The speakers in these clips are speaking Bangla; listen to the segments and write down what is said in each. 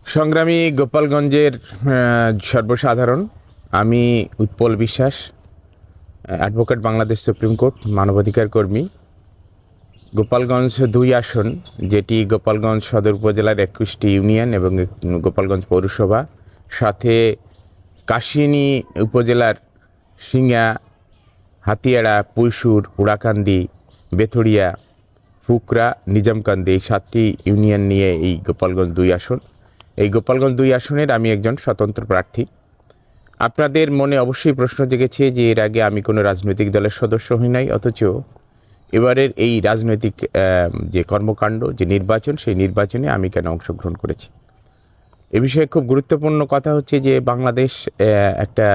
সংগ্রামী গোপালগঞ্জের সর্বসাধারণ, আমি উৎপল বিশ্বাস, অ্যাডভোকেট, বাংলাদেশ সুপ্রিম কোর্ট, মানবাধিকার কর্মী। গোপালগঞ্জ ২ আসন, যেটি গোপালগঞ্জ সদর উপজেলার ২১টি ইউনিয়ন এবং গোপালগঞ্জ পৌরসভা, সাথে কাশিয়ানী উপজেলার সিংয়া, হাতিয়াড়া, পুইশুর, পুড়াকান্দি, বেথুরিয়া, ফুকরা, নিজামকান্দি, এই 7টি ইউনিয়ন নিয়ে এই গোপালগঞ্জ ২ আসন। এই গোপালগঞ্জ ২ আসনের আমি একজন স্বতন্ত্র প্রার্থী। আপনাদের মনে অবশ্যই প্রশ্ন জেগেছে যে এর আগে আমি কোনো রাজনৈতিক দলের সদস্য হই নাই, অথচ এবারের এই রাজনৈতিক যে কর্মকাণ্ড, যে নির্বাচন, সেই নির্বাচনে আমি কেন অংশগ্রহণ করেছি। এ বিষয়ে খুব গুরুত্বপূর্ণ কথা হচ্ছে যে বাংলাদেশ একটা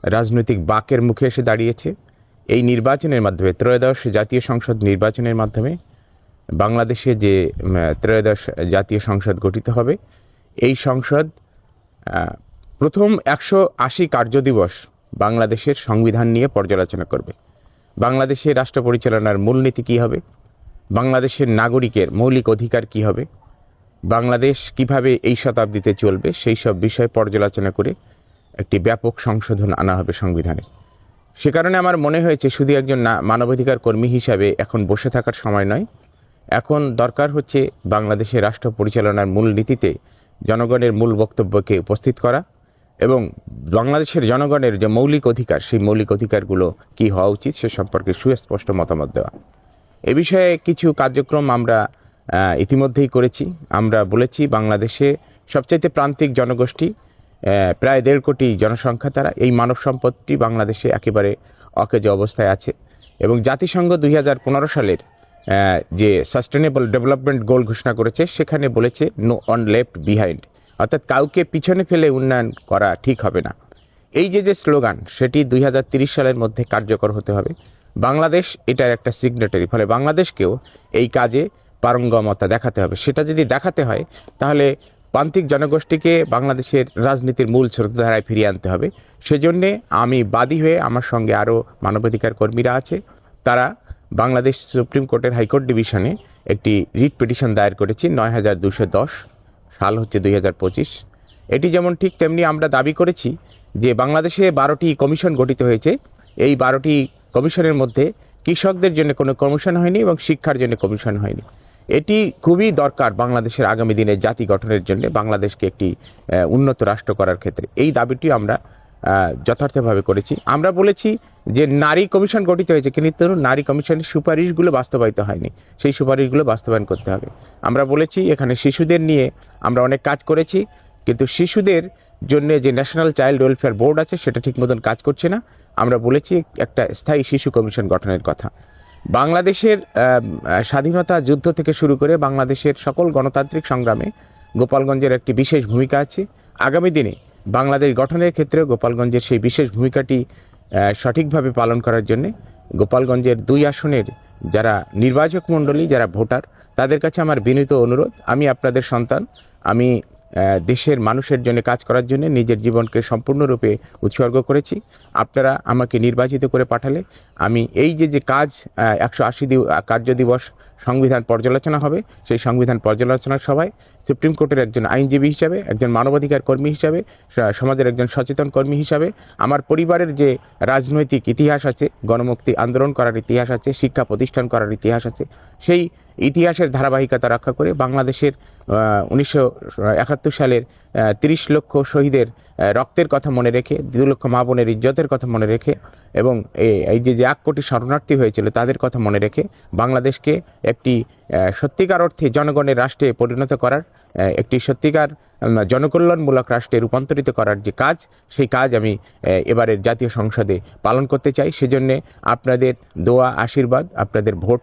রাজনৈতিক বাঁকের মুখে এসে দাঁড়িয়েছে। এই নির্বাচনের মাধ্যমে, ত্রয়োদশ জাতীয় সংসদ নির্বাচনের মাধ্যমে বাংলাদেশে যে ত্রয়োদশ জাতীয় সংসদ গঠিত হবে, এই সংসদ প্রথম 180 কার্যদিবস বাংলাদেশের সংবিধান নিয়ে পর্যালোচনা করবে। বাংলাদেশের রাষ্ট্র পরিচালনার মূলনীতি কী হবে, বাংলাদেশের নাগরিকের মৌলিক অধিকার কী হবে, বাংলাদেশ কিভাবে এই শতাব্দীতে চলবে, সেই সব বিষয় পর্যালোচনা করে একটি ব্যাপক সংশোধন আনা হবে সংবিধানে। সে কারণে আমার মনে হয়েছে শুধু একজন মানবাধিকার কর্মী হিসাবে এখন বসে থাকার সময় নয়, এখন দরকার হচ্ছে বাংলাদেশের রাষ্ট্র পরিচালনার মূল নীতিতে জনগণের মূল বক্তব্যকে উপস্থিত করা এবং বাংলাদেশের জনগণের যে মৌলিক অধিকার, সেই মৌলিক অধিকারগুলো কী হওয়া উচিত সে সম্পর্কে সুস্পষ্ট মতামত দেওয়া। এ বিষয়ে কিছু কার্যক্রম আমরা ইতিমধ্যেই করেছি। আমরা বলেছি বাংলাদেশে সবচাইতে প্রান্তিক জনগোষ্ঠী, প্রায় 1.5 কোটি জনসংখ্যা, তারা এই মানব সম্পদটি বাংলাদেশে একেবারে অকেজো অবস্থায় আছে এবং জাতিসংঘ 2015 সালের যে সাস্টেনেবল ডেভেলপমেন্ট গোল ঘোষণা করেছে, সেখানে বলেছে নো ওয়ান লেফট বিহাইন্ড, অর্থাৎ কাউকে পিছনে ফেলে উন্নয়ন করা ঠিক হবে না। এই যে স্লোগান, সেটি 2030 সালের মধ্যে কার্যকর হতে হবে। বাংলাদেশ এটার একটা সিগনেটারি, ফলে বাংলাদেশকেও এই কাজে পারঙ্গমতা দেখাতে হবে। সেটা যদি দেখাতে হয় তাহলে প্রান্তিক জনগোষ্ঠীকে বাংলাদেশের রাজনীতির মূল স্রোতধারায় ফিরিয়ে আনতে হবে। সেজন্যে আমি বাদী হয়ে, আমার সঙ্গে আরও মানবাধিকার কর্মীরা আছে, তারা বাংলাদেশ সুপ্রিম কোর্টের হাইকোর্ট ডিভিশনে একটি রিট পিটিশন দায়ের করেছি। 9210, সাল হচ্ছে 2025। এটি যেমন ঠিক তেমনি আমরা দাবি করেছি যে বাংলাদেশে 12টি কমিশন গঠিত হয়েছে। এই 12টি কমিশনের মধ্যে কৃষকদের জন্য কোনো কমিশন হয়নি এবং শিক্ষার জন্য কমিশন হয়নি। এটি খুবই দরকার বাংলাদেশের আগামী দিনের জাতি গঠনের জন্য, বাংলাদেশকে একটি উন্নত রাষ্ট্র করার ক্ষেত্রে। এই দাবিটি আমরা যথার্থভাবে করেছি। আমরা বলেছি যে নারী কমিশন গঠিত হয়েছে, কিন্তু নারী কমিশনের সুপারিশগুলো বাস্তবায়িত হয়নি, সেই সুপারিশগুলো বাস্তবায়ন করতে হবে। আমরা বলেছি এখানে শিশুদের নিয়ে আমরা অনেক কাজ করেছি, কিন্তু শিশুদের জন্য যে ন্যাশনাল চাইল্ড ওয়েলফেয়ার বোর্ড আছে সেটা ঠিক মতন কাজ করছে না। আমরা বলেছি একটা স্থায়ী শিশু কমিশন গঠনের কথা। বাংলাদেশের স্বাধীনতা যুদ্ধ থেকে শুরু করে বাংলাদেশের সকল গণতান্ত্রিক সংগ্রামে গোপালগঞ্জের একটি বিশেষ ভূমিকা আছে। আগামী দিনে বাংলাদেশ গঠনের ক্ষেত্রে গোপালগঞ্জের সেই বিশেষ ভূমিকাটি সঠিকভাবে পালন করার জন্যে গোপালগঞ্জের 2 আসনের যারা নির্বাচক মণ্ডলী, যারা ভোটার, তাদের কাছে আমার বিনীত অনুরোধ, আমি আপনাদের সন্তান, আমি দেশের মানুষের জন্য কাজ করার জন্য নিজের জীবনকে সম্পূর্ণরূপে উৎসর্গ করেছি। আপনারা আমাকে নির্বাচিত করে পাঠালে আমি এই যে কাজ 180 কার্যদিবস সংবিধান পর্যালোচনা হবে, সেই সংবিধান পর্যালোচনার সভায় সুপ্রিম কোর্টের একজন আইনজীবী হিসাবে, একজন মানবাধিকার কর্মী হিসাবে, সমাজের একজন সচেতন কর্মী হিসাবে, আমার পরিবারের যে রাজনৈতিক ইতিহাস আছে, গণমুক্তি আন্দোলন করার ইতিহাস আছে, শিক্ষা প্রতিষ্ঠান করার ইতিহাস আছে, সেই ইতিহাসের ধারাবাহিকতা রক্ষা করে বাংলাদেশের 1971 সালের 30 লক্ষ শহীদের রক্তের কথা মনে রেখে, 2 লক্ষ মা বোনের ইজ্জতের কথা মনে রেখে এবং এই যে 1 কোটি শরণার্থী হয়েছিল তাদের কথা মনে রেখে বাংলাদেশকে একটি সত্যিকার অর্থে জনগণের রাষ্ট্রে পরিণত করার, একটি সত্যিকার জনকল্যাণমূলক রাষ্ট্রে রূপান্তরিত করার যে কাজ, সেই কাজ আমি এবারের জাতীয় সংসদে পালন করতে চাই। সেজন্যে আপনাদের দোয়া, আশীর্বাদ, আপনাদের ভোট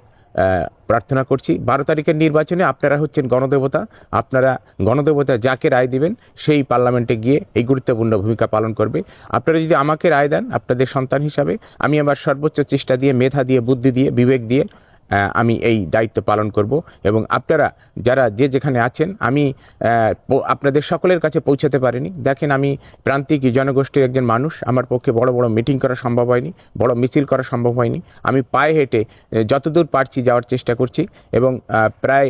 প্রার্থনা করছি। 12 তারিখের নির্বাচনে আপনারা হচ্ছেন গণদেবতা, আপনারা গণদেবতা যাকে রায় দিবেন সেই পার্লামেন্টে গিয়ে এই গুরুত্বপূর্ণ ভূমিকা পালন করবে। আপনারা যদি আমাকে রায় দেন আপনাদের সন্তান হিসাবে, আমি আমার সর্বোচ্চ চেষ্টা দিয়ে, মেধা দিয়ে, বুদ্ধি দিয়ে, বিবেক দিয়ে আমি এই দায়িত্ব পালন করব এবং আপনারা যারা যেখানে আছেন, আমি আপনাদের সকলের কাছে পৌঁছাতে পারিনি। দেখেন, আমি প্রান্তিক জনগোষ্ঠীর একজন মানুষ, আমার পক্ষে বড় বড় মিটিং করা সম্ভব হয়নি, বড় মিছিল করা সম্ভব হয়নি। আমি পায়ে হেঁটে যতদূর পারছি যাওয়ার চেষ্টা করছি এবং প্রায়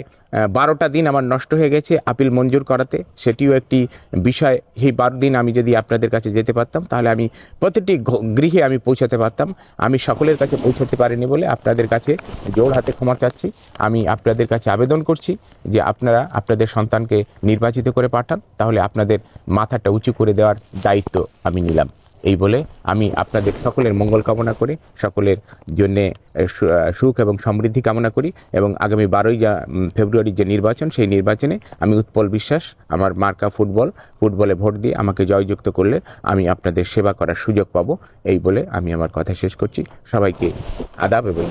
12টা দিন আমার নষ্ট হয়ে গেছে আপিল মঞ্জুর করাতে, সেটিও একটি বিষয়। সেই 12 দিন আমি যদি আপনাদের কাছে যেতে পারতাম তাহলে আমি প্রতিটি গৃহে আমি পৌঁছাতে পারতাম। আমি সকলের কাছে পৌঁছাতে পারিনি বলে আপনাদের কাছে জোর হাতে ক্ষমা চাচ্ছি। আমি আপনাদের কাছে আবেদন করছি যে আপনারা আপনাদের সন্তানকে নির্বাচিত করে পাঠান, তাহলে আপনাদের মাথাটা উঁচু করে দেওয়ার দায়িত্ব আমি নিলাম। এই বলে আমি আপনাদের সকলের মঙ্গল কামনা করি, সকলের জন্যে সুখ এবং সমৃদ্ধি কামনা করি, এবং আগামী 12ই ফেব্রুয়ারির যে নির্বাচন, সেই নির্বাচনে আমি উৎপল বিশ্বাস, আমার মার্কা ফুটবলে ভোট দিয়ে আমাকে জয়যুক্ত করলে আমি আপনাদের সেবা করার সুযোগ পাবো। এই বলে আমি আমার কথা শেষ করছি। সবাইকে আদাব এবং